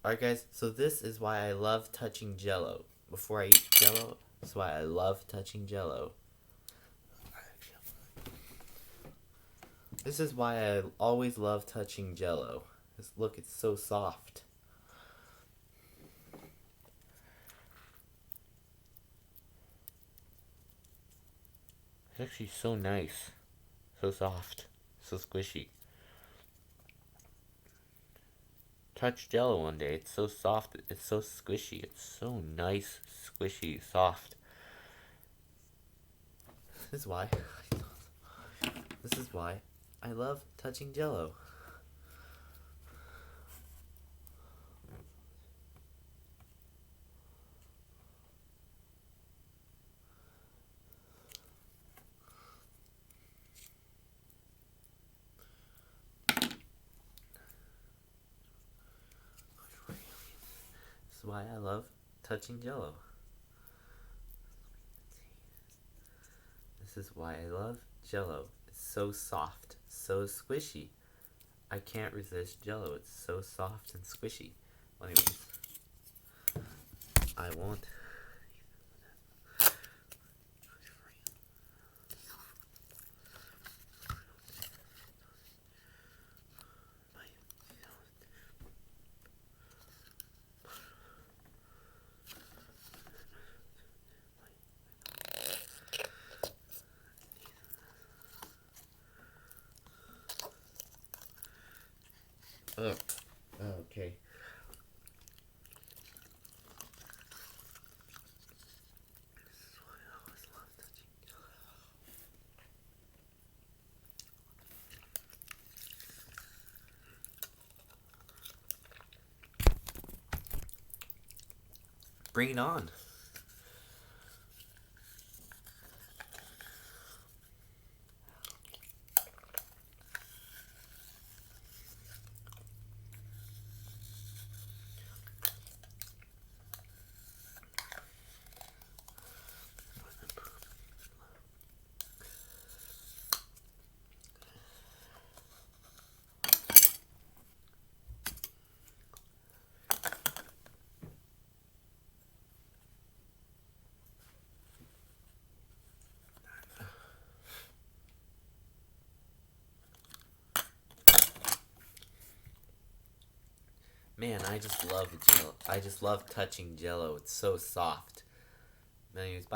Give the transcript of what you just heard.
Alright guys, so this is why I love touching Jello. Before I eat Jello, this is why I love touching Jello. This is why I always love touching Jello. Look, it's so soft. It's actually so nice. So soft. So squishy. Touch Jello one day. It's so soft. It's so squishy. It's so nice, squishy, soft. This is why. This is why I love touching Jello. This is why I love touching Jello. This is why I love Jello. It's so soft, so squishy. I can't resist Jello. It's so soft and squishy. Well, anyways, I won't. Oh, okay. Bring it on. Man, I just love Jello. I just love touching Jello. It's so soft. Anyways, bye.